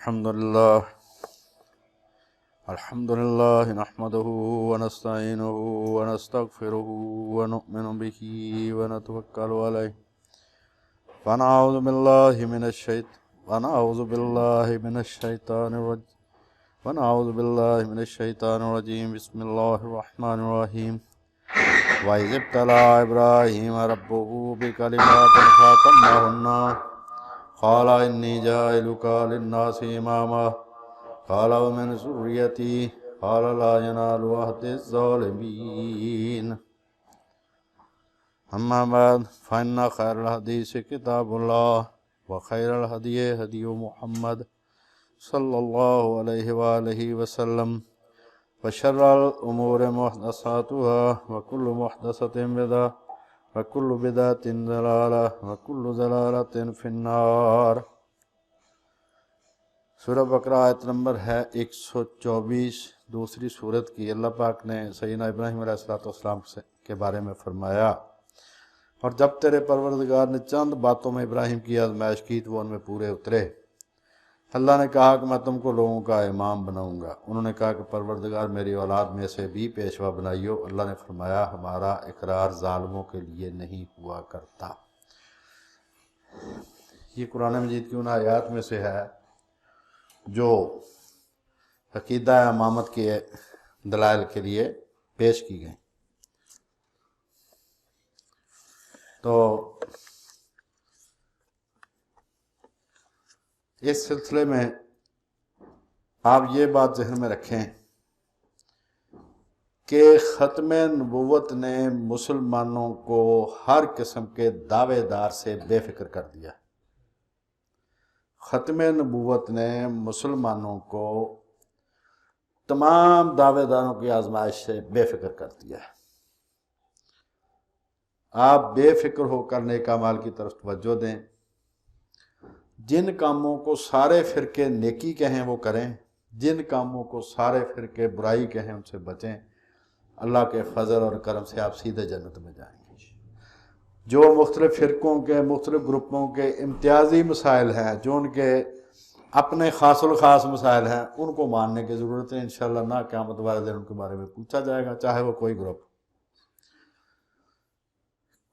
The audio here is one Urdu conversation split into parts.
الحمد لله نحمده ونستعينه ونستغفره ونؤمن به ونتوكل عليه ونعوذ بالله من الشيطان الرجيم بسم الله الرحمن الرحيم وإذ ابتلى إبراهيم ربه بكلمات فأتمهن قال إني جاعلك للناس إماما قال ومن ذريتي قال لا ينال عهد الظالمين أما بعد فإن خير الحديث كتاب الله وخير الهدي هدي محمد صلى الله عليه وآله وسلم وشر الأمور محدثاتها وكل محدثة بدعة وكل بدعة ضلالة وكل ضلالة في النار۔ سورہ بقرہ آیت نمبر ہے 124، دوسری سورت کی۔ اللہ پاک نے سیدنا ابراہیم علیہ السلام کے بارے میں فرمایا، اور جب تیرے پروردگار نے چند باتوں میں ابراہیم کی آزمائش کی تو وہ ان میں پورے اترے۔ اللہ نے کہا کہ میں تم کو لوگوں کا امام بناؤں گا۔ انہوں نے کہا کہ پروردگار میری اولاد میں سے بھی پیشوا بنائیو۔ اللہ نے فرمایا ہمارا اقرار ظالموں کے لیے نہیں ہوا کرتا۔ یہ قرآن مجید کی ان آیات میں سے ہے جو عقیدہ امامت کے دلائل کے لیے پیش کی گئی۔ تو اس سلسلے میں آپ یہ بات ذہن میں رکھیں کہ ختم نبوت نے مسلمانوں کو ہر قسم کے دعوے دار سے بے فکر کر دیا۔ ختم نبوت نے مسلمانوں کو تمام دعوے داروں کی آزمائش سے بے فکر کر دیا ہے۔ آپ بے فکر ہو کر نیک اعمال کی طرف توجہ دیں، جن کاموں کو سارے فرقے نیکی کہیں وہ کریں، جن کاموں کو سارے فرقے برائی کہیں ان سے بچیں۔ اللہ کے فضل اور کرم سے آپ سیدھے جنت میں جائیں گے۔ جو مختلف فرقوں کے، مختلف گروپوں کے امتیازی مسائل ہیں، جو ان کے اپنے خاص الخاص مسائل ہیں، ان کو ماننے کی ضرورت ہے۔ انشاءاللہ نہ قیامت والے دن ان کے بارے میں پوچھا جائے گا، چاہے وہ کوئی گروپ۔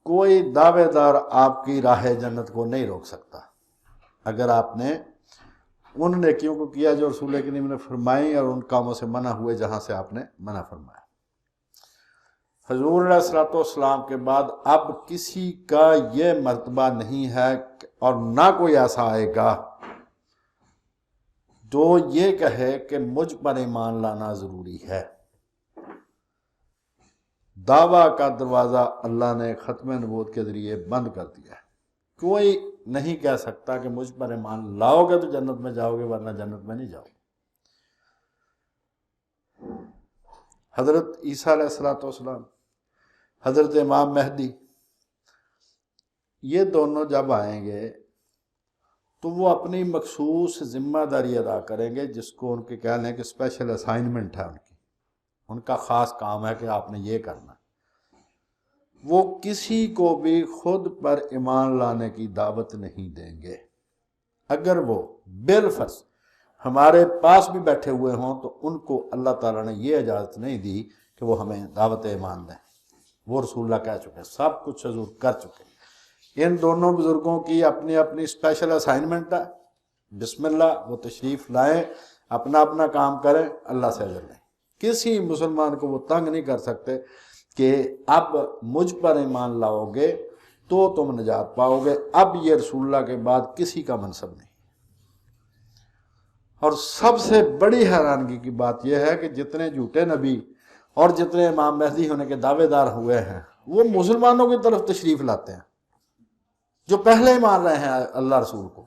کوئی دعوے دار آپ کی راہ جنت کو نہیں روک سکتا اگر آپ نے ان نیکیوں کو کیا جو رسول کریم نے فرمائی، اور ان کاموں سے منع ہوئے جہاں سے آپ نے منع فرمایا۔ حضور علیہ السلام کے بعد اب کسی کا یہ مرتبہ نہیں ہے، اور نہ کوئی ایسا آئے گا جو یہ کہے کہ مجھ پر ایمان لانا ضروری ہے۔ دعویٰ کا دروازہ اللہ نے ختم نبوت کے ذریعے بند کر دیا ہے۔ کوئی نہیں کہہ سکتا کہ مجھ پر ایمان لاؤ گے تو جنت میں جاؤ گے، ورنہ جنت میں نہیں جاؤ گے۔ حضرت عیسیٰ علیہ السلام، حضرت امام مہدی، یہ دونوں جب آئیں گے تو وہ اپنی مخصوص ذمہ داری ادا کریں گے، جس کو ان کے کہہ لیں کہ اسپیشل اسائنمنٹ ہے ان کا خاص کام ہے کہ آپ نے یہ کرنا۔ وہ کسی کو بھی خود پر ایمان لانے کی دعوت نہیں دیں گے۔ اگر وہ بالفرض ہمارے پاس بھی بیٹھے ہوئے ہوں تو ان کو اللہ تعالیٰ نے یہ اجازت نہیں دی کہ وہ ہمیں دعوت ایمان دیں۔ وہ رسول اللہ کہہ چکے، سب کچھ حضور کر چکے۔ ان دونوں بزرگوں کی اپنی اپنی اسپیشل اسائنمنٹ ہے۔ بسم اللہ، وہ تشریف لائیں، اپنا اپنا کام کریں، اللہ سے اجر لیں۔ کسی مسلمان کو وہ تنگ نہیں کر سکتے کہ اب مجھ پر ایمان لاؤ گے تو تم نجات پاؤ گے۔ اب یہ رسول اللہ کے بعد کسی کا منصب نہیں۔ اور سب سے بڑی حیرانگی کی بات یہ ہے کہ جتنے جھوٹے نبی اور جتنے امام مہدی ہونے کے دعوے دار ہوئے ہیں، وہ مسلمانوں کی طرف تشریف لاتے ہیں جو پہلے ہی مان رہے ہیں اللہ رسول کو۔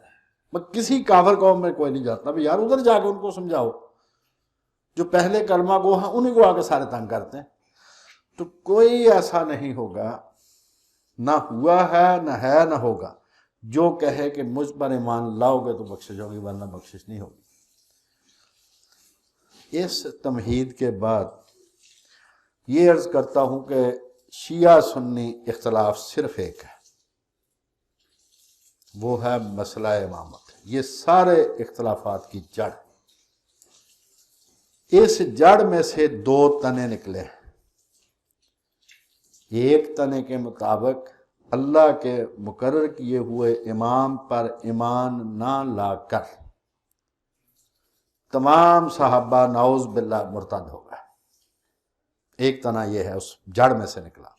کسی کافر قوم میں کوئی نہیں جاتا بھی یار ادھر جا کے ان کو سمجھاؤ، جو پہلے کلمہ گو ہیں انہیں کو آ کے سارے تنگ کرتے ہیں۔ تو کوئی ایسا نہیں ہوگا، نہ ہوا ہے نہ ہے نہ ہوگا، جو کہے کہ مجھ پر ایمان لاؤ گے تو بخشش ہوگی، ورنہ بخشش نہیں ہوگی۔ اس تمہید کے بعد یہ عرض کرتا ہوں کہ شیعہ سنی اختلاف صرف ایک ہے، وہ ہے مسئلہ امامت۔ یہ سارے اختلافات کی جڑ، اس جڑ میں سے دو تنے نکلے ہیں۔ ایک تنے کے مطابق اللہ کے مقرر کیے ہوئے امام پر ایمان نہ لا کر تمام صحابہ نعوذ باللہ مرتد ہو گئے۔ ایک تنا یہ ہے، اس جڑ میں سے نکلا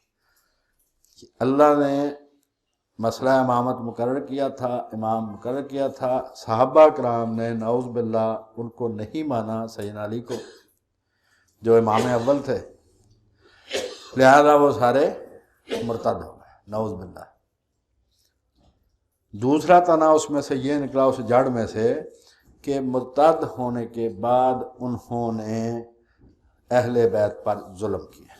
کہ اللہ نے مسئلہ امامت مقرر کیا تھا، امام مقرر کیا تھا، صحابہ کرام نے نعوذ باللہ ان کو نہیں مانا، سیدنا علی کو جو امام اول تھے، لہذا وہ سارے مرتد ہو گئے نعوذ باللہ۔ دوسرا تنا اس میں سے یہ نکلا، اس جڑ میں سے، کہ مرتد ہونے کے بعد انہوں نے اہل بیت پر ظلم کیا۔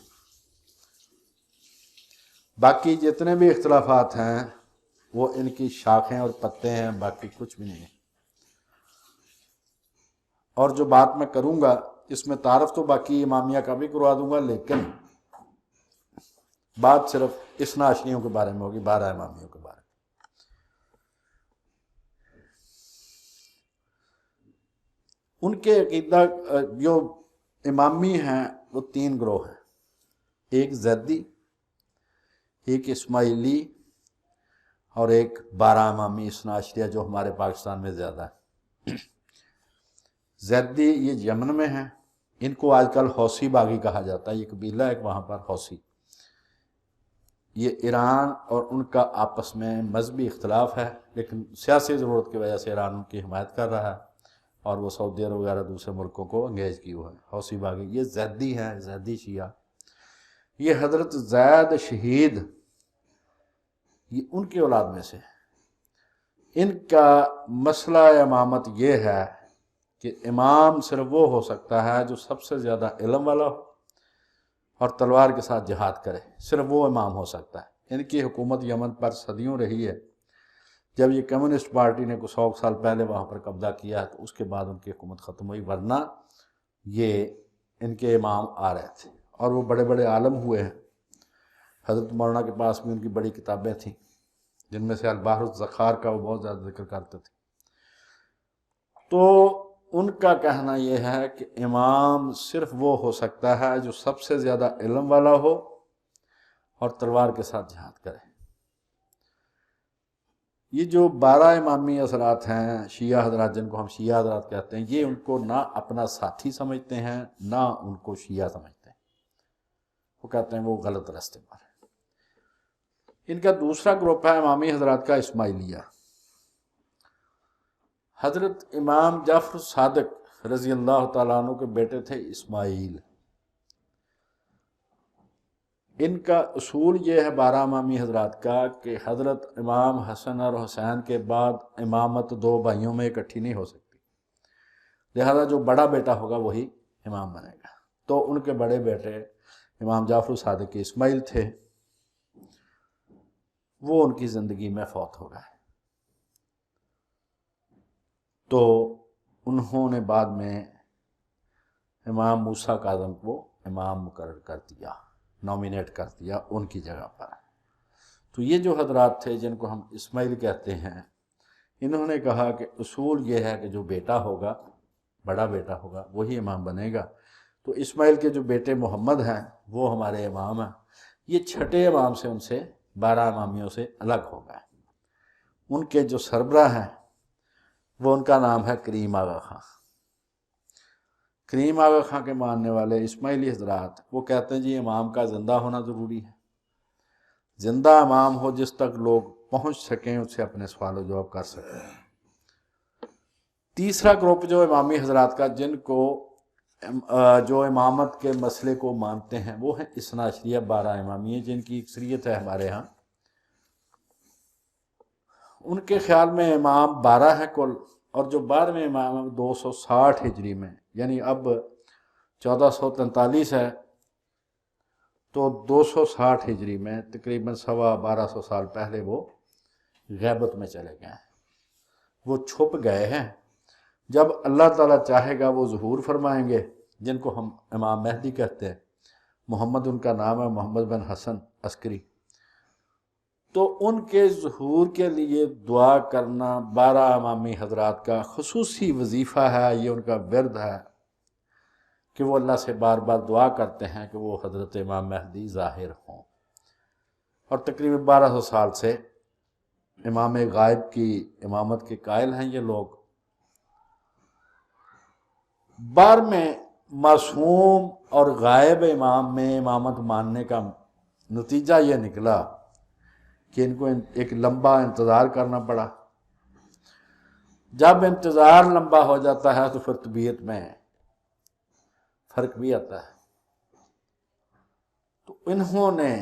باقی جتنے بھی اختلافات ہیں وہ ان کی شاخیں اور پتے ہیں، باقی کچھ بھی نہیں ہے۔ اور جو بات میں کروں گا اس میں تعارف تو باقی امامیہ کا بھی کروا دوں گا، لیکن بات صرف اثنا عشریوں کے بارے میں ہوگی، 12 امامیوں کے بارے میں۔ ان کے عقیدہ جو امامی ہیں وہ 3 گروہ ہیں، ایک زیدی، ایک اسماعیلی، اور ایک 12 امامی اثنا عشریہ جو ہمارے پاکستان میں زیادہ ہے۔ زیدی یہ یمن میں ہیں، ان کو آج کل حوثی باغی کہا جاتا ہے، یہ قبیلہ ہے وہاں پر حوثی۔ یہ ایران اور ان کا آپس میں مذہبی اختلاف ہے، لیکن سیاسی ضرورت کی وجہ سے ایران ان کی حمایت کر رہا ہے، اور وہ سعودی عرب وغیرہ دوسرے ملکوں کو انگیج کی ہوئے ہیں، حوثی باغی۔ یہ زیدی ہیں، زیدی شیعہ۔ یہ حضرت زید شہید، یہ ان کی اولاد میں سے۔ ان کا مسئلہ امامت یہ ہے کہ امام صرف وہ ہو سکتا ہے جو سب سے زیادہ علم والا ہو اور تلوار کے ساتھ جہاد کرے، صرف وہ امام ہو سکتا ہے۔ ان کی حکومت یمن پر صدیوں رہی ہے، جب یہ کمیونسٹ پارٹی نے کچھ 100 سال پہلے وہاں پر قبضہ کیا تو اس کے بعد ان کی حکومت ختم ہوئی، ورنہ یہ ان کے امام آ رہے تھے اور وہ بڑے بڑے عالم ہوئے ہیں۔ حضرت مولانا کے پاس بھی ان کی بڑی کتابیں تھیں، جن میں سے البحر الزخار کا وہ بہت زیادہ ذکر کرتے تھے۔ تو ان کا کہنا یہ ہے کہ امام صرف وہ ہو سکتا ہے جو سب سے زیادہ علم والا ہو اور تلوار کے ساتھ جہاد کرے۔ یہ جو 12 امامی حضرات ہیں، شیعہ حضرات جن کو ہم شیعہ حضرات کہتے ہیں، یہ ان کو نہ اپنا ساتھی سمجھتے ہیں نہ ان کو شیعہ سمجھتے ہیں، وہ کہتے ہیں وہ غلط راستے پر ہے۔ ان کا دوسرا گروپ ہے امامی حضرات کا، اسماعیلیہ۔ حضرت امام جعفر صادق رضی اللہ تعالیٰ عنہ کے بیٹے تھے اسماعیل۔ ان کا اصول یہ ہے 12 امامی حضرات کا کہ حضرت امام حسن اور حسین کے بعد امامت 2 بھائیوں میں اکٹھی نہیں ہو سکتی، لہذا جو بڑا بیٹا ہوگا وہی امام بنے گا۔ تو ان کے بڑے بیٹے امام جعفر صادق کے اسماعیل تھے، وہ ان کی زندگی میں فوت ہو گئے۔ تو انہوں نے بعد میں امام موسیٰ کاظم کو امام مقرر کر دیا، نومینیٹ کر دیا ان کی جگہ پر۔ تو یہ جو حضرات تھے جن کو ہم اسماعیل کہتے ہیں، انہوں نے کہا کہ اصول یہ ہے کہ جو بیٹا ہوگا، بڑا بیٹا ہوگا، وہی امام بنے گا۔ تو اسماعیل کے جو بیٹے محمد ہیں وہ ہمارے امام ہیں۔ یہ چھٹے امام سے، ان سے 12 امامیوں سے الگ ہو گئے۔ ان کے جو سربراہ ہیں وہ ان کا نام ہے کریم آغا خان۔ کریم آغا خان کے ماننے والے اسماعیلی حضرات وہ کہتے ہیں جی امام کا زندہ ہونا ضروری ہے، زندہ امام ہو جس تک لوگ پہنچ سکیں، اس سے اپنے سوال و جواب کر سکیں۔ تیسرا گروپ جو امامی حضرات کا، جن کو جو امامت کے مسئلے کو مانتے ہیں، وہ ہیں اثنا عشریہ 12 امامیہ، جن کی اکثریت ہے ہمارے ہاں۔ ان کے خیال میں امام 12 ہیں کل، اور جو 12ویں امام 260 ہجری میں، یعنی اب 1443 ہے، تو 260 ہجری میں تقریباً 1250 سال پہلے وہ غیبت میں چلے گئے ہیں، وہ چھپ گئے ہیں۔ جب اللہ تعالیٰ چاہے گا وہ ظہور فرمائیں گے، جن کو ہم امام مہدی کہتے ہیں۔ محمد ان کا نام ہے، محمد بن حسن عسکری۔ تو ان کے ظہور کے لیے دعا کرنا 12 امامی حضرات کا خصوصی وظیفہ ہے، یہ ان کا ورد ہے کہ وہ اللہ سے بار بار دعا کرتے ہیں کہ وہ حضرت امام مہدی ظاہر ہوں، اور تقریباً 1200 سال سے امام غائب کی امامت کے قائل ہیں یہ لوگ۔ بعد میں معصوم اور غائب امام میں امامت ماننے کا نتیجہ یہ نکلا کہ ان کو ایک لمبا انتظار کرنا پڑا۔ جب انتظار لمبا ہو جاتا ہے تو پھر طبیعت میں فرق بھی آتا ہے۔ تو انہوں نے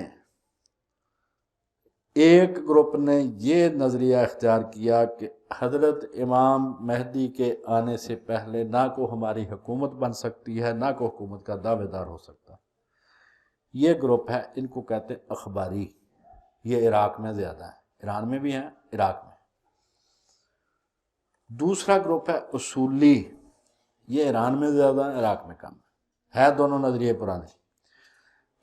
ایک گروپ نے یہ نظریہ اختیار کیا کہ حضرت امام مہدی کے آنے سے پہلے نہ کو ہماری حکومت بن سکتی ہے، نہ کو حکومت کا دعوے دار ہو سکتا۔ یہ گروپ ہے، ان کو کہتے ہیں اخباری۔ یہ عراق میں زیادہ ہے، ایران میں بھی ہیں، عراق میں۔ دوسرا گروپ ہے اصولی، یہ ایران میں زیادہ ہے، عراق میں کم ہے دونوں نظریے پرانے۔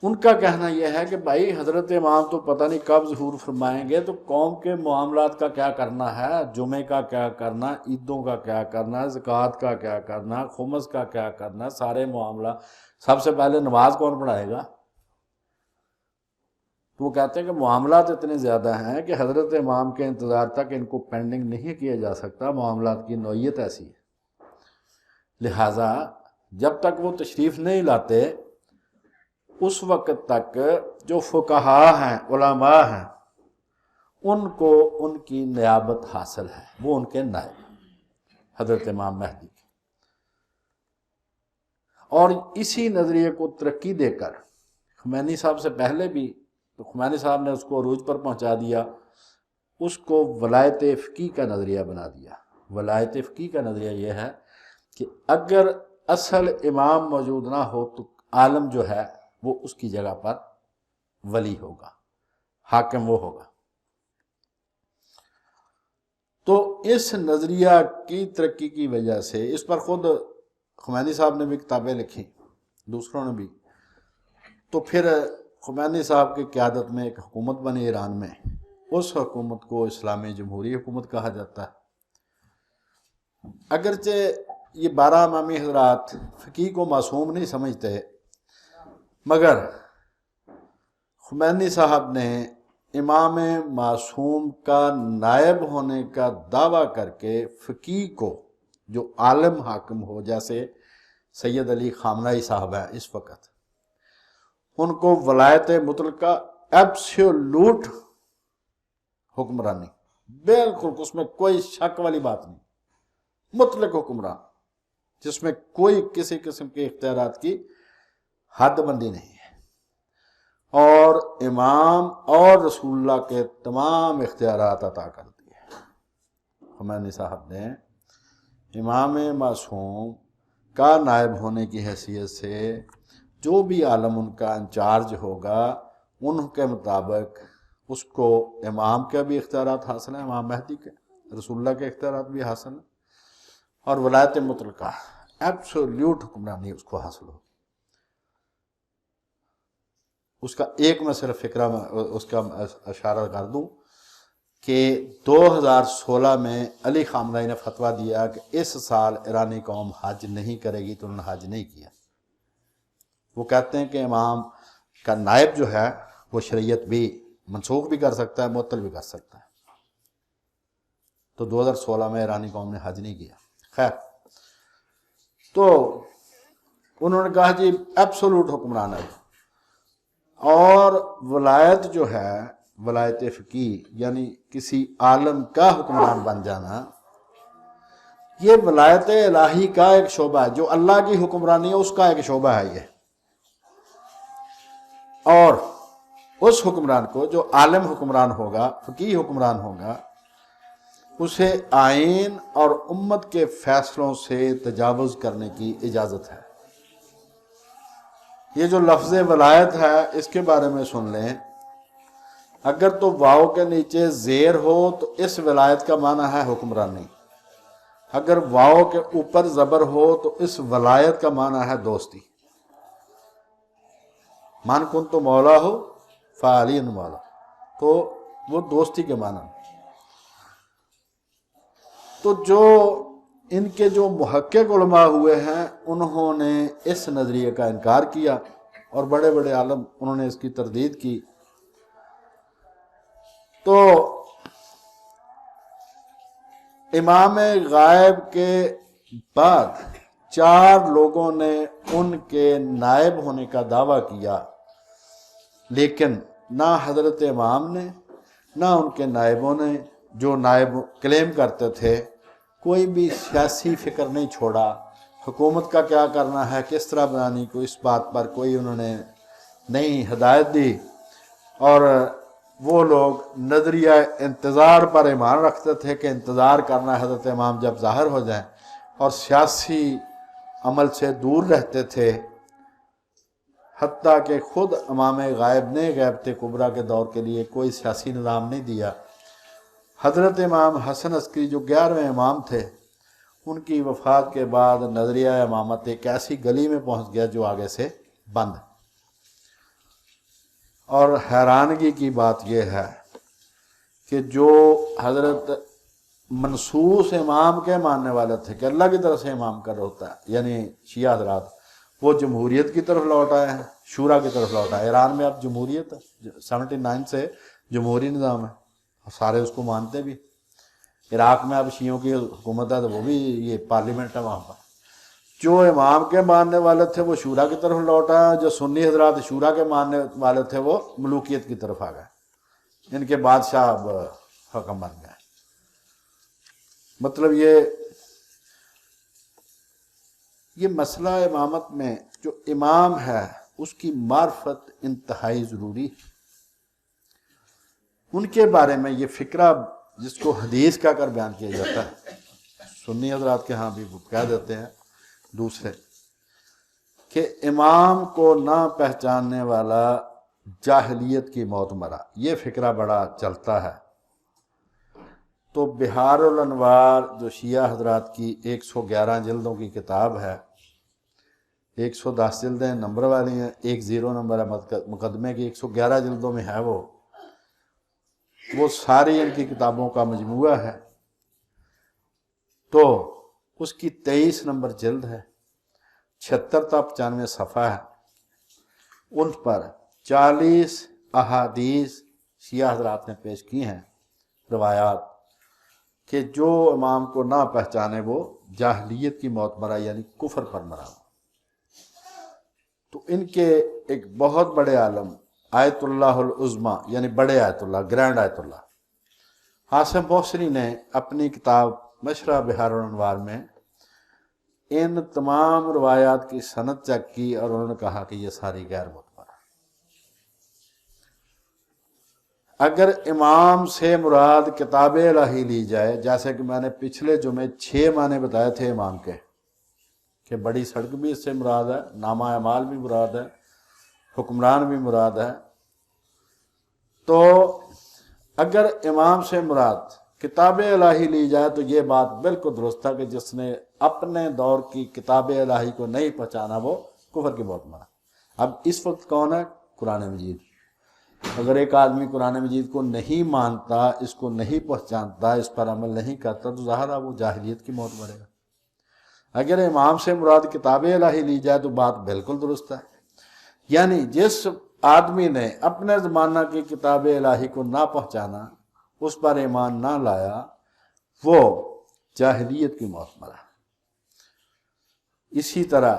ان کا کہنا یہ ہے کہ بھائی حضرت امام تو پتہ نہیں کب ظہور فرمائیں گے، تو قوم کے معاملات کا کیا کرنا ہے، جمعے کا کیا کرنا، عیدوں کا کیا کرنا، زکوٰۃ کا کیا کرنا، خمس کا کیا کرنا، سارے معاملات، سب سے پہلے نماز کون پڑھائے گا؟ تو وہ کہتے ہیں کہ معاملات اتنے زیادہ ہیں کہ حضرت امام کے انتظار تک ان کو پینڈنگ نہیں کیا جا سکتا، معاملات کی نوعیت ایسی ہے۔ لہٰذا جب تک وہ تشریف نہیں لاتے اس وقت تک جو فقہا ہیں، علماء ہیں، ان کو ان کی نیابت حاصل ہے، وہ ان کے نائب حضرت امام مہدی کے۔ اور اسی نظریے کو ترقی دے کر خمینی صاحب سے پہلے بھی، تو خمینی صاحب نے اس کو عروج پر پہنچا دیا، اس کو ولایت فقیہ کا نظریہ بنا دیا۔ ولایت فقیہ کا نظریہ یہ ہے کہ اگر اصل امام موجود نہ ہو تو عالم جو ہے وہ اس کی جگہ پر ولی ہوگا، حاکم وہ ہوگا۔ تو اس نظریہ کی ترقی کی وجہ سے اس پر خود خمینی صاحب نے بھی کتابیں لکھی، دوسروں نے بھی۔ تو پھر خمینی صاحب کی قیادت میں ایک حکومت بنی ایران میں، اس حکومت کو اسلامی جمہوری حکومت کہا جاتا ہے۔ اگرچہ یہ 12 امامی حضرات فقیہ کو معصوم نہیں سمجھتے، مگر خمینی صاحب نے امام معصوم کا نائب ہونے کا دعویٰ کر کے فقیہ کو، جو عالم حاکم ہو، جیسے سید علی خامنہئی صاحب ہے اس وقت، ان کو ولایت مطلقہ ایبسولوٹ حکمرانی، بالکل اس میں کوئی شک والی بات نہیں، مطلق حکمران جس میں کوئی کسی قسم کے اختیارات کی حد بندی نہیں ہے، اور امام اور رسول اللہ کے تمام اختیارات عطا کر دیے۔ خمینی صاحب نے امام معصوم کا نائب ہونے کی حیثیت سے جو بھی عالم ان کا انچارج ہوگا، ان کے مطابق اس کو امام کے بھی اختیارات حاصل ہیں، امام مہدی کے، رسول اللہ کے اختیارات بھی حاصل ہیں، اور ولایت مطلقہ ایبسولوٹ حکمرانی اس کو حاصل ہو۔ اس کا ایک میں صرف فکرہ میں اس کا اشارہ کر دوں کہ 2016 میں علی خامنہئی نے فتویٰ دیا کہ اس سال ایرانی قوم حج نہیں کرے گی، تو انہوں نے حج نہیں کیا۔ وہ کہتے ہیں کہ امام کا نائب جو ہے وہ شریعت بھی منسوخ بھی کر سکتا ہے، معطل بھی کر سکتا ہے۔ تو 2016 میں ایرانی قوم نے حج نہیں کیا۔ خیر، تو انہوں نے کہا جی ایبسولوٹ حکمران ہے، اور ولایت جو ہے، ولایت فقیہ یعنی کسی عالم کا حکمران بن جانا، یہ ولایت الہی کا ایک شعبہ ہے، جو اللہ کی حکمرانی ہے اس کا ایک شعبہ ہے یہ۔ اور اس حکمران کو، جو عالم حکمران ہوگا، فقیہ حکمران ہوگا، اسے آئین اور امت کے فیصلوں سے تجاوز کرنے کی اجازت ہے۔ یہ جو لفظ ولایت ہے اس کے بارے میں سن لیں، اگر تو واو کے نیچے زیر ہو تو اس ولایت کا معنی ہے حکمرانی، اگر واو کے اوپر زبر ہو تو اس ولایت کا معنی ہے دوستی۔ من کن تو مولا ہو فعلی مولا، تو وہ دوستی کے معنی. تو جو ان کے جو محقق علماء ہوئے ہیں انہوں نے اس نظریے کا انکار کیا اور بڑے بڑے عالم انہوں نے اس کی تردید کی. تو امام غائب کے بعد 4 لوگوں نے ان کے نائب ہونے کا دعویٰ کیا، لیکن نہ حضرت امام نے نہ ان کے نائبوں نے، جو نائب کلیم کرتے تھے، کوئی بھی سیاسی فکر نہیں چھوڑا. حکومت کا کیا کرنا ہے، کس طرح بنانی، کو اس بات پر کوئی انہوں نے نہیں ہدایت دی. اور وہ لوگ نظریہ انتظار پر ایمان رکھتے تھے کہ انتظار کرنا حضرت امام جب ظاہر ہو جائیں، اور سیاسی عمل سے دور رہتے تھے. حتیٰ کہ خود امام غائب نے غیبت کبریٰ کے دور کے لیے کوئی سیاسی نظام نہیں دیا. حضرت امام حسن عسکری جو 11ویں امام تھے، ان کی وفات کے بعد نظریہ امامت ایک ایسی گلی میں پہنچ گیا جو آگے سے بند. اور حیرانگی کی بات یہ ہے کہ جو حضرت منصوص امام کے ماننے والے تھے کہ اللہ کی طرف سے امام کا ہوتا ہے، یعنی شیعہ حضرات، وہ جمہوریت کی طرف لوٹ آئے ہیں، شورا کی طرف لوٹ آئے. ایران میں اب جمہوریت ہے، 79 سے جمہوری نظام ہے، سارے اس کو مانتے بھی. عراق میں اب شیعوں کی حکومت ہے تو وہ بھی یہ پارلیمنٹ ہے وہاں پر. جو امام کے ماننے والے تھے وہ شورا کی طرف لوٹ آئے، جو سنی حضرات شورا کے ماننے والے تھے وہ ملوکیت کی طرف آ گئے. ان کے بادشاہ اب حکم بن گئے. مطلب یہ مسئلہ امامت میں جو امام ہے اس کی معرفت انتہائی ضروری ہے. ان کے بارے میں یہ فکرہ جس کو حدیث کا کر بیان کیا جاتا ہے، سنی حضرات کے ہاں بھی کہہ دیتے ہیں دوسرے، کہ امام کو نہ پہچاننے والا جاہلیت کی موت مرا. یہ فکرہ بڑا چلتا ہے. تو بحار الانوار جو شیعہ حضرات کی 111 جلدوں کی کتاب ہے، 110 جلدیں نمبر والی ہیں، 10 نمبر ہے مقدمے کی، 111 جلدوں میں ہے. وہ ساری ان کی کتابوں کا مجموعہ ہے. تو اس کی 23 نمبر جلد ہے، 76 تا 95 صفحہ ہے. ان پر 40 احادیث شیعہ حضرات نے پیش کی ہیں، روایات، کہ جو امام کو نہ پہچانے وہ جاہلیت کی موت مرا، یعنی کفر پر مرا. تو ان کے ایک بہت بڑے عالم آیت اللہ العظمیٰ، یعنی بڑے آیت اللہ، گرینڈ آیت اللہ حاسم بصری نے اپنی کتاب مشرح بحار الانوار میں ان تمام روایات کی سند چیک کی اور انہوں نے کہا کہ یہ ساری غیر معتبر. اگر امام سے مراد کتاب الہی لی جائے، جیسے کہ میں نے پچھلے جمعے 6 معنی بتائے تھے امام کے، کہ بڑی سڑک بھی اس سے مراد ہے، نامہ اعمال بھی مراد ہے، حکمران بھی مراد ہے. تو اگر امام سے مراد کتاب الہی لی جائے تو یہ بات بالکل درست ہے کہ جس نے اپنے دور کی کتاب الہی کو نہیں پہچانا وہ کفر کی موت مرا. اب اس وقت کون ہے؟ قرآن مجید. اگر ایک آدمی قرآن مجید کو نہیں مانتا، اس کو نہیں پہچانتا، اس پر عمل نہیں کرتا، تو ظاہر ہے وہ جاہلیت کی موت مرے گا. اگر امام سے مراد کتاب الہی لی جائے تو بات بالکل درست ہے. یعنی جس آدمی نے اپنے زمانہ کی کتاب الہی کو نہ پہچانا، اس پر ایمان نہ لایا، وہ جاہلیت کی موت مرا. اسی طرح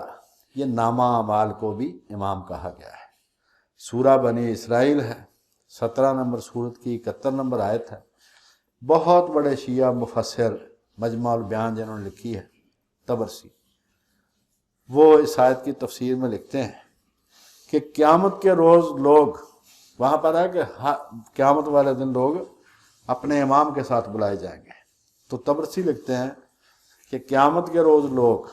یہ نامہ اعمال کو بھی امام کہا گیا ہے. سورہ بنی اسرائیل ہے، 17 نمبر سورت کی 71 نمبر آیت ہے. بہت بڑے شیعہ مفسر مجمع البیان جنہوں نے لکھی ہے، طبرسی، وہ اس آیت کی تفسیر میں لکھتے ہیں کہ قیامت کے روز لوگ، وہاں پر ہے کہ قیامت والے دن لوگ اپنے امام کے ساتھ بلائے جائیں گے. تو طبرسی لکھتے ہیں کہ قیامت کے روز لوگ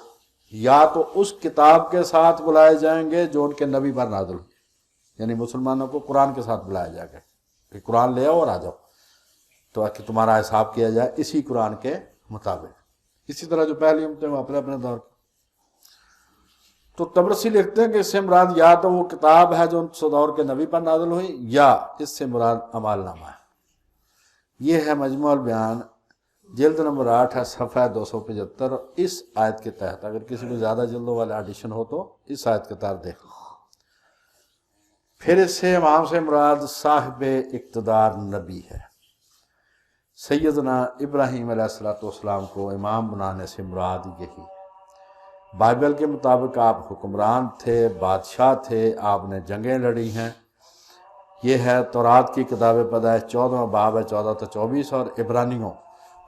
یا تو اس کتاب کے ساتھ بلائے جائیں گے جو ان کے نبی پر نازل ہو، یعنی مسلمانوں کو قرآن کے ساتھ بلایا جائے گا کہ قرآن لے آؤ اور آ جاؤ تو کہ تمہارا حساب کیا جائے اسی قرآن کے مطابق. اسی طرح جو پہلی امتیں وہ اپنے اپنے دور کی. تو طبرسی لکھتے ہیں کہ اس سے مراد یا تو وہ کتاب ہے جو اس دور کے نبی پر نازل ہوئی، یا اس سے مراد اعمال نامہ ہے. یہ ہے مجموع البیان، جلد نمبر 8 ہے، صفحہ 275۔ اس آیت کے تحت اگر کسی کو زیادہ جلدوں والا ایڈیشن ہو تو اس آیت کے تحت دیکھ لو۔ پھر اس سے امام سے مراد صاحب اقتدار نبی ہے۔ سیدنا ابراہیم علیہ السلام کو امام بنانے سے مراد یہی ہے۔ بائبل کے مطابق آپ حکمران تھے، بادشاہ تھے، آپ نے جنگیں لڑی ہیں۔ یہ ہے تورات کی کتاب پیدائش 14واں باب ہے 14 تا 24، اور عبرانیوں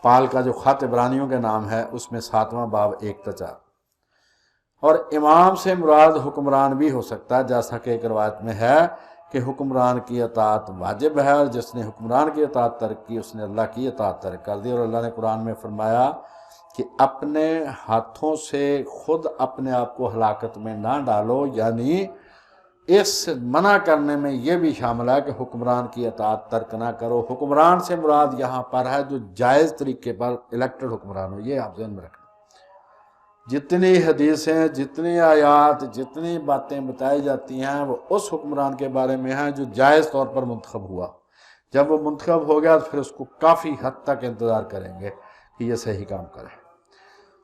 پال کا جو خط عبرانیوں کے نام ہے اس میں 7واں باب 1 تا 4۔ اور امام سے مراد حکمران بھی ہو سکتا ہے، جیسا کہ ایک روایت میں ہے کہ حکمران کی اطاعت واجب ہے، اور جس نے حکمران کی اطاعت ترک کی اس نے اللہ کی اطاعت ترک کر دی۔ اور اللہ نے قرآن میں فرمایا کہ اپنے ہاتھوں سے خود اپنے آپ کو ہلاکت میں نہ ڈالو، یعنی اس منع کرنے میں یہ بھی شامل ہے کہ حکمران کی اطاعت ترک نہ کرو۔ حکمران سے مراد یہاں پر ہے جو جائز طریقے پر الیکٹڈ حکمران ہو، یہ آپ ذہن میں رکھیں۔ جتنی حدیثیں، جتنی آیات، جتنی باتیں بتائی جاتی ہیں وہ اس حکمران کے بارے میں ہیں جو جائز طور پر منتخب ہوا۔ جب وہ منتخب ہو گیا تو پھر اس کو کافی حد تک انتظار کریں گے کہ یہ صحیح کام کرے۔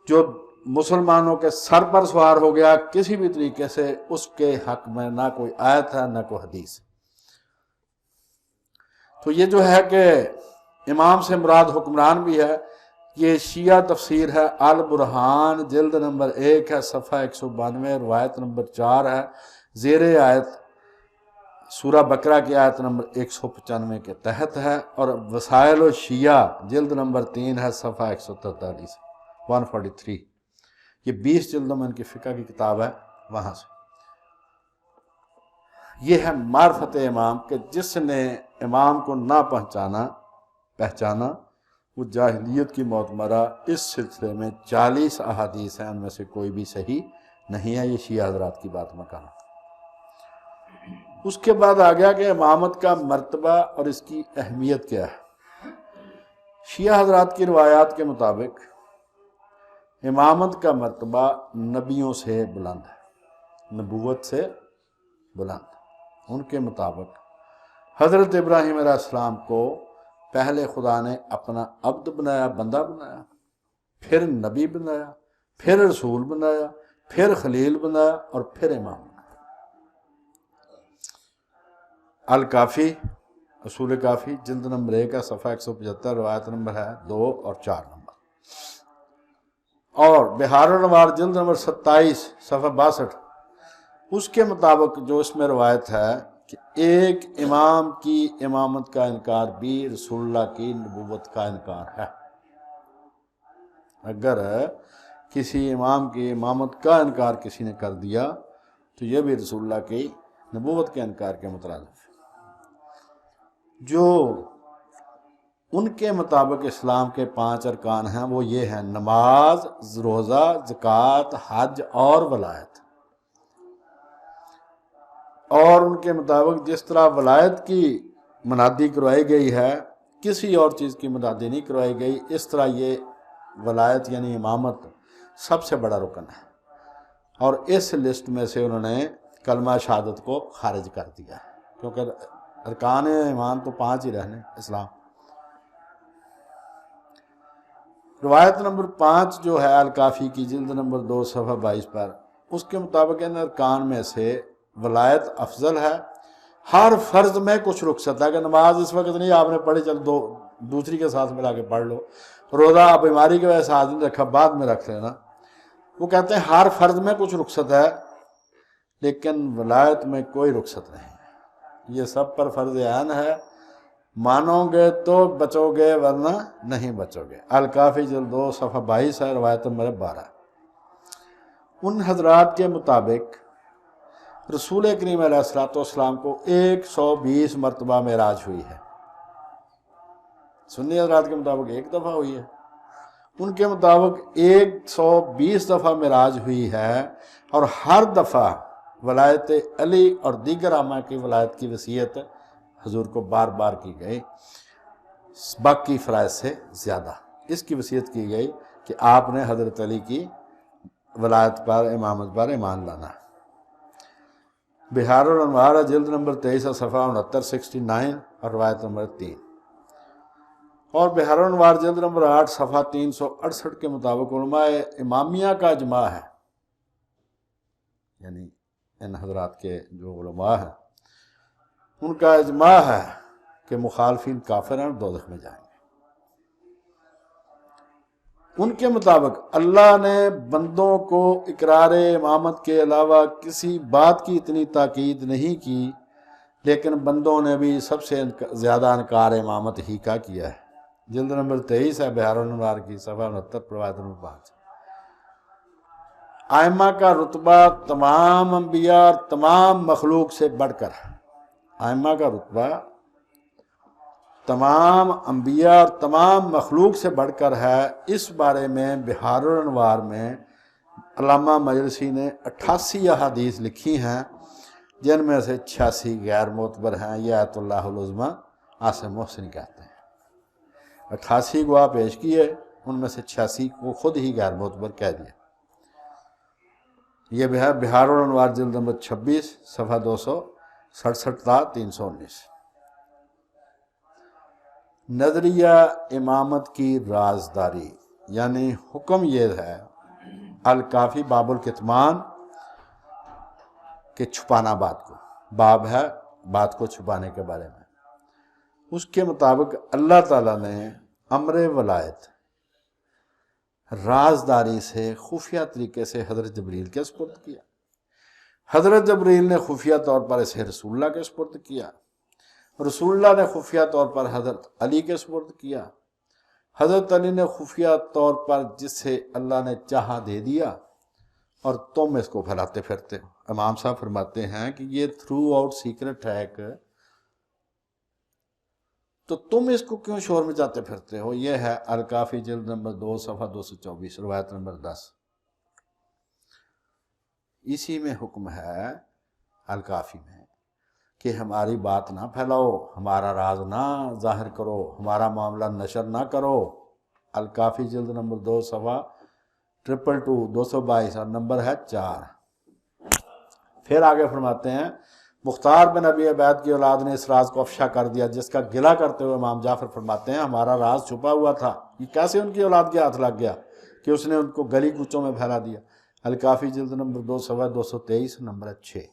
جو مسلمانوں کے سر پر سوار ہو گیا کسی بھی طریقے سے، اس کے حق میں نہ کوئی آیت ہے نہ کوئی حدیث۔ تو یہ جو ہے کہ امام سے مراد حکمران بھی ہے، یہ شیعہ تفسیر ہے۔ البرہان جلد نمبر 1 ہے، صفحہ 192، روایت نمبر 4 ہے، زیر آیت سورہ بقرہ کی آیت نمبر 195 کے تحت ہے۔ اور وسائل الشیعہ جلد نمبر 3 ہے، صفحہ 143 143۔ یہ 20 جلدوں میں ان کی فقہ کی کتاب ہے، وہاں سے۔ یہ ہے معرفت امام کہ جس نے امام کو نہ پہچانا وہ جاہلیت کی موت مرا۔ اس سلسلے میں 40 احادیث ہیں، ان میں سے کوئی بھی صحیح نہیں ہے۔ یہ شیعہ حضرات کی بات میں کہا۔ اس کے بعد آ گیا کہ امامت کا مرتبہ اور اس کی اہمیت کیا ہے۔ شیعہ حضرات کی روایات کے مطابق امامت کا مرتبہ نبیوں سے بلند ہے، نبوت سے بلند۔ ان کے مطابق حضرت ابراہیم علیہ السلام کو پہلے خدا نے اپنا عبد بنایا، بندہ بنایا، پھر نبی بنایا، پھر رسول بنایا، پھر خلیل بنایا، اور پھر امام بنایا۔ الکافی، اصول کافی جلد نمبر 1 ہے، صفحہ 175، روایت نمبر ہے 2 اور 4 نمبر۔ اور بہار الانوار جلد نمبر 27 صفحہ 62، اس کے مطابق جو اس میں روایت ہے کہ ایک امام کی امامت کا انکار بھی رسول اللہ کی نبوت کا انکار ہے۔ اگر کسی امام کی امامت کا انکار کسی نے کر دیا تو یہ بھی رسول اللہ کی نبوت کے انکار کے مترادف ہے۔ جو ان کے مطابق اسلام کے 5 ارکان ہیں وہ یہ ہیں: نماز، روزہ، زکوٰۃ، حج اور ولایت۔ اور ان کے مطابق جس طرح ولایت کی منادی کروائی گئی ہے، کسی اور چیز کی منادی نہیں کروائی گئی، اس طرح یہ ولایت یعنی امامت سب سے بڑا رکن ہے۔ اور اس لسٹ میں سے انہوں نے کلمہ شہادت کو خارج کر دیا ہے، کیونکہ ارکان ایمان تو 5 ہی رہنے اسلام۔ روایت نمبر 5 جو ہے الکافی کی جلد نمبر 2 صفحہ 22 پر، اس کے مطابق ان ارکان میں سے ولایت افضل ہے۔ ہر فرض میں کچھ رخصت ہے کہ نماز اس وقت نہیں آپ نے پڑھی، چلو دوسری کے ساتھ ملا کے پڑھ لو۔ روزہ آپ بیماری کی وجہ سے آج نہیں رکھا، بعد میں رکھ لینا۔ وہ کہتے ہیں ہر فرض میں کچھ رخصت ہے، لیکن ولایت میں کوئی رخصت نہیں ہے۔ یہ سب پر فرض عین ہے، مانو گے تو بچو گے ورنہ نہیں بچو گے۔ الکافی جلد 2 صفحہ 22 ہے، روایت نمبر 12۔ ان حضرات کے مطابق رسول کریم علیہ السلام کو 120 مرتبہ معراج ہوئی ہے۔ سنی حضرات کے مطابق 1 دفعہ ہوئی ہے، ان کے مطابق 120 دفعہ معراج ہوئی ہے، اور ہر دفعہ ولایت علی اور دیگر ائمہ کی ولایت کی وصیت حضور کو بار بار کی گئی، باقی فرائض سے زیادہ۔ اس کی وصیت کی گئی کہ آپ نے حضرت علی کی ولایت پر، امامت پر ایمان لانا ہے۔ بہار الانوار جلد نمبر 23 صفحہ 69 69 اور روایت نمبر 3۔ اور بحر الانوار جلد نمبر 8 صفحہ 368 کے مطابق علماء امامیہ کا اجماع ہے، یعنی ان حضرات کے جو علماء ہیں ان کا اجماع ہے کہ مخالفین کافر ہیں اور دوزخ میں جائیں گے۔ ان کے مطابق اللہ نے بندوں کو اقرار امامت کے علاوہ کسی بات کی اتنی تاکید نہیں کی، لیکن بندوں نے بھی سب سے زیادہ انکار امامت ہی کا کیا ہے۔ جلد نمبر 23 ہے بحر الانوار کی صفحہ 69 روایت نمبر 5۔ ائمہ کا رتبہ تمام انبیاء اور تمام مخلوق سے بڑھ کر ہے۔ ائمہ کا رتبہ تمام انبیاء اور تمام مخلوق سے بڑھ کر ہے۔ اس بارے میں بحار الانوار میں علامہ مجلسی نے 88 احادیث لکھی ہیں، جن میں سے 86 غیر معتبر ہیں۔ یہ آیت اللہ العظمیٰ عاصم محسن کہتے ہیں۔ 88 گواہ پیش کیے، ان میں سے 86 کو خود ہی غیر معتبر کہہ دیا۔ یہ بحار الانوار جلد نمبر 26 صفحہ 267 تا 319۔ نظریہ امامت کی رازداری، یعنی حکم یہ ہے الکافی باب الکتمان کہ چھپانا بات کو، باب ہے بات کو چھپانے کے بارے میں۔ اس کے مطابق اللہ تعالیٰ نے امر ولایت رازداری سے خفیہ طریقے سے حضرت جبریل کے سپرد کیا۔ حضرت جبریل نے خفیہ طور پر اسے رسول اللہ کے سپرد کیا، رسول اللہ نے خفیہ طور پر حضرت علی کے سپرد کیا، حضرت علی نے خفیہ طور پر جسے اللہ نے چاہا دے دیا، اور تم اس کو پھیلاتے پھرتے ہو۔ امام صاحب فرماتے ہیں کہ یہ تھرو آؤٹ سیکرٹ ہے ایک، تو تم اس کو کیوں شور مچاتے پھرتے ہو؟ یہ ہے الکافی جلد نمبر 2 صفحہ 224 روایت نمبر 10۔ اسی میں حکم ہے الکافی میں کہ ہماری بات نہ پھیلاؤ، ہمارا راز نہ ظاہر کرو، ہمارا معاملہ نشر نہ کرو۔ الکافی جلد نمبر 2 صفحہ 222 اور نمبر ہے 4۔ پھر آگے فرماتے ہیں مختار بن ابی عبید کی اولاد نے اس راز کو افشا کر دیا، جس کا گلہ کرتے ہوئے امام جعفر فرماتے ہیں ہمارا راز چھپا ہوا تھا، یہ کیسے ان کی اولاد کے ہاتھ لگ گیا کہ اس نے ان کو گلی کوچوں میں پھیلا دیا۔ الکافی جلد نمبر 2 صفحہ 223 نمبر 6۔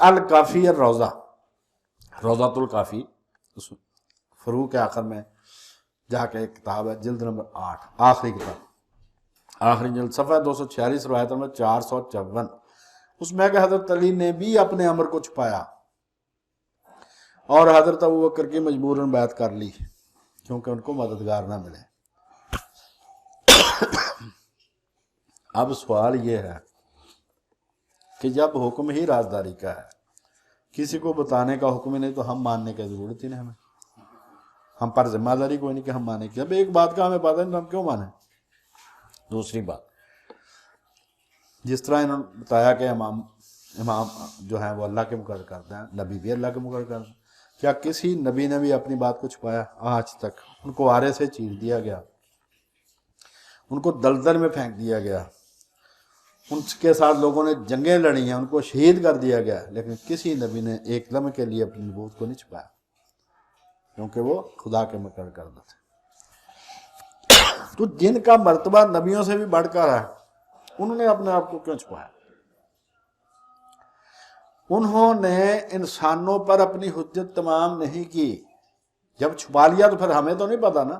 الکافی الروضہ، روضۃ الکافی فروع کے آخر میں جا کے ایک کتاب ہے، جلد نمبر 8 آخری کتاب، آخری جلد صفحہ 246 روایت نمبر 454۔ اس میں کہ حضرت علی نے بھی اپنے امر کو چھپایا اور حضرت ابوبکر کی مجبوراً بیعت کر لی کیونکہ ان کو مددگار نہ ملے۔ اب سوال یہ ہے کہ جب حکم ہی رازداری کا ہے، کسی کو بتانے کا حکم ہی نہیں، تو ہم ماننے کی ضرورت ہی نہیں، ہم پر ذمہ داری کوئی نہیں کہ ہم مانیں۔ جب ایک بات کا ہمیں پتہ نہیں تو ہم کیوں مانیں؟ دوسری بات، جس طرح انہوں نے بتایا کہ امام جو ہیں وہ اللہ کے مقرر کرتے ہیں، نبی بھی اللہ کے مقرر کرتے ہیں، کیا کسی نبی نے بھی اپنی بات کو چھپایا؟ آج تک ان کو آرے سے چیر دیا گیا، ان کو دلدل میں پھینک دیا گیا، ان کے ساتھ لوگوں نے جنگیں لڑی ہیں، ان کو شہید کر دیا گیا، لیکن کسی نبی نے ایک لمحے کے لیے اپنی نبوت کو نہیں چھپایا، کیونکہ وہ خدا کے مقرر کردہ تھے۔ تو جن کا مرتبہ نبیوں سے بھی بڑھ کر ہے، انہوں نے اپنے آپ کو کیوں چھپایا؟ انہوں نے انسانوں پر اپنی حجت تمام نہیں کی۔ جب چھپا لیا تو پھر ہمیں تو نہیں پتا نا،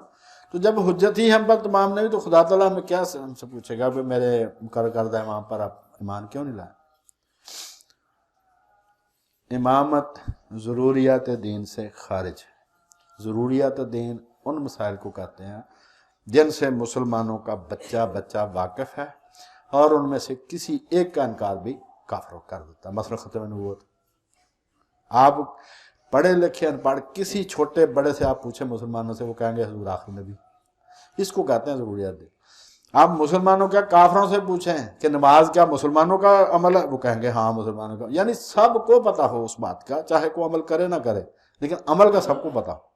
تو جب حجت ہی ہم پر تمام نہیں تو خدا تعالیٰ ہمیں کیا ہم سے پوچھے گا کہ میرے مقرر کردہ امام پر آپ ایمان کیوں نہیں لائے؟ امامت ضروریات دین سے خارج ہے۔ ضروریات دین ان مسائل کو کہتے ہیں جن سے مسلمانوں کا بچہ واقف ہے اور ان میں سے کسی ایک کا انکار بھی کافر کر دیتا ہے۔ مثلا ختم نبوت، آپ پڑھے لکھے ان پڑھ کسی چھوٹے بڑے سے آپ پوچھیں مسلمانوں سے، وہ کہیں گے حضور آخری نبی۔ اس کو کہتے ہیں ضروریات دین۔ آپ مسلمانوں کیا کافروں سے پوچھیں کہ نماز کیا مسلمانوں کا عمل ہے، وہ کہیں گے ہاں مسلمانوں کا، یعنی سب کو پتا ہو اس بات کا، چاہے کوئی عمل کرے نہ کرے لیکن عمل کا سب کو پتا ہو۔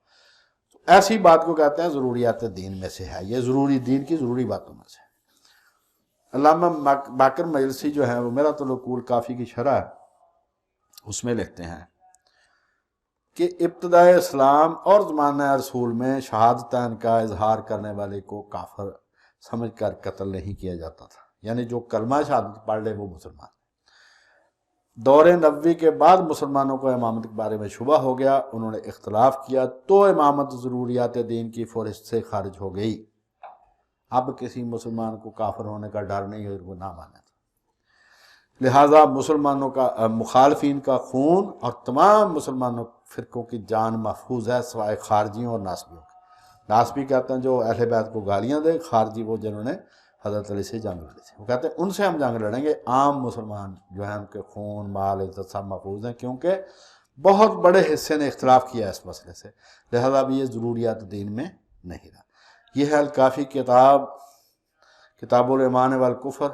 ایسی بات کو کہتے ہیں ضروریات دین میں سے ہے، یہ ضروری دین کی ضروری باتوں میں سے ہے۔ علامہ باقر مجلسی جو ہیں وہ میرۃ العقول کافی کی شرح ہے، اس میں لکھتے ہیں کہ ابتدائے اسلام اور زمانہ رسول میں شہادتین کا اظہار کرنے والے کو کافر سمجھ کر قتل نہیں کیا جاتا تھا، یعنی جو کلمہ شہادت پڑھ لے وہ مسلمان۔ دور نبوی کے بعد مسلمانوں کو امامت کے بارے میں شبہ ہو گیا، انہوں نے اختلاف کیا تو امامت ضروریات دین کی فہرست سے خارج ہو گئی۔ اب کسی مسلمان کو کافر ہونے کا ڈر نہیں ہے، وہ نہ مانے، لہٰذا مسلمانوں کا مخالفین کا خون اور تمام مسلمانوں فرقوں کی جان محفوظ ہے سوائے خارجیوں اور ناسبیوں کے۔ ناسبی کہتے ہیں جو اہل بیت کو گالیاں دے، خارجی وہ جنہوں نے حضرت علی سے جنگ لڑی تھی، وہ کہتے ہیں ان سے ہم جنگ لڑیں گے، عام مسلمان جو ہیں ان کے خون مال عزت سب محفوظ ہیں، کیونکہ بہت بڑے حصے نے اختلاف کیا اس مسئلے سے، لہذا اب یہ ضروریات دین میں نہیں رہا۔ یہ ہے الکافی کتاب الایمان والکفر،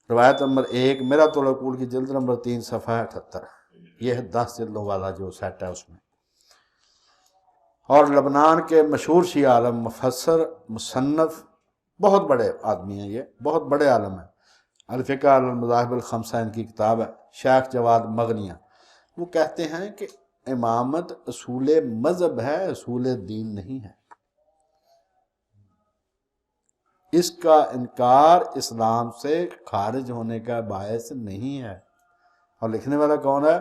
روایت نمبر 1، میرۃ العقول کی جلد نمبر 3 صفحہ 78۔ یہ ہے 10 جلدوں والا جو سیٹ ہے اس میں۔ اور لبنان کے مشہور شیعہ عالم، مفسر، مصنف، بہت بڑے آدمی ہیں، یہ بہت بڑے عالم ہیں، الفقہ علی المذاہب الخمسہ ان کی کتاب ہے، شیخ جواد مغنیہ۔ وہ کہتے ہیں کہ امامت اصول مذہب ہے، اصول دین نہیں ہے، اس کا انکار اسلام سے خارج ہونے کا باعث نہیں ہے۔ اور لکھنے والا کون ہے؟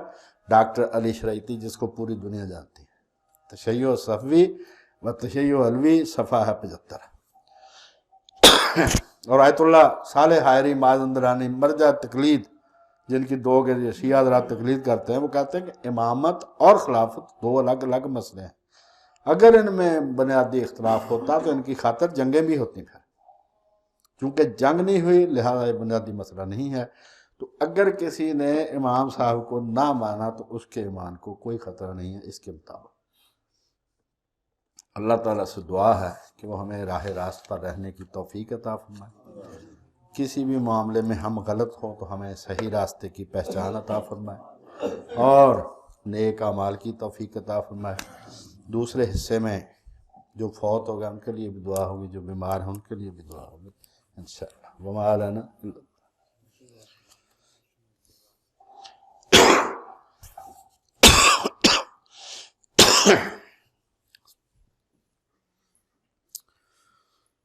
ڈاکٹر علی شریعتی، جس کو پوری دنیا جانتی ہے۔ تشیع صفوی و تشیع علوی صفحہ ہے 75۔ اور آیت اللہ صالح حائری مازندرانی مرجع تقلید، جن کی دو کے شیعہ حضرات تقلید کرتے ہیں، وہ کہتے ہیں کہ امامت اور خلافت دو الگ الگ مسئلے ہیں، اگر ان میں بنیادی اختلاف ہوتا تو ان کی خاطر جنگیں بھی ہوتی پھر، چونکہ جنگ نہیں ہوئی لہذا یہ بنیادی مسئلہ نہیں ہے۔ تو اگر کسی نے امام صاحب کو نہ مانا تو اس کے ایمان کو کوئی خطرہ نہیں ہے اس کے مطابق۔ اللہ تعالیٰ سے دعا ہے کہ وہ ہمیں راہ راست پر رہنے کی توفیق عطا فرمائے، کسی بھی معاملے میں ہم غلط ہوں تو ہمیں صحیح راستے کی پہچان عطا فرمائے اور نیک اعمال کی توفیق عطا فرمائے۔ دوسرے حصے میں جو فوت ہوگا ان کے لیے بھی دعا ہوگی، جو بیمار ہیں ان کے لیے بھی دعا ہوگی انشاءاللہ۔ وما لنا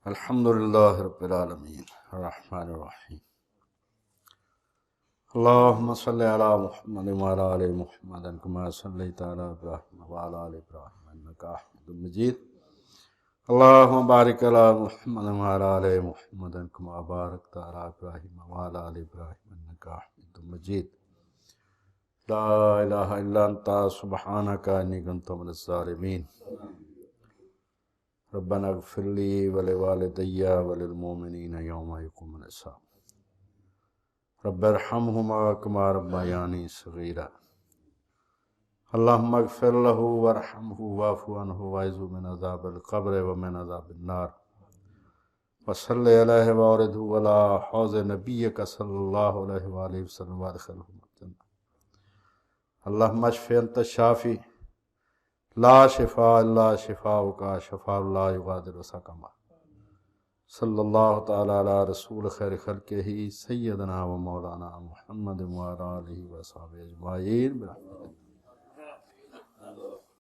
الحمدللہ رب العالمین الرحمن الرحیم، اللہم صلی علی محمد وعلی آل محمد کما صلیت علی ابراہیم وعلی آل ابراہیم انک حمید مجید، اللہم بارک علی محمد وعلی آل محمد کما بارکت علی ابراہیم وعلی آل ابراہیم انک حمید مجید، لا الہ الا انت سبحانک انی کنت من الظالمین، ربنا اغفر لی ولوالدی وللمؤمنین یوم یقوم الحساب، رب ارحمہما کما ربیانی صغیرا، اللہم اغفر لہ وارحمہ واعف عنہ واعذہ من عذاب القبر ومن عذاب النار، وصلی علیہ واردہ علی حوض نبیک صلی اللہ علیہ وآلہ وسلم وادخلہ الجنہ، اللہم اشف انت الشافی لا شفاء الا شفاؤک شفاء لا یغادر سقما، صلی اللہ تعالی علی رسول خیر خلقہ سیدنا و مولانا محمد وعلی آلہ وصحبہ اجمعین برحمتک۔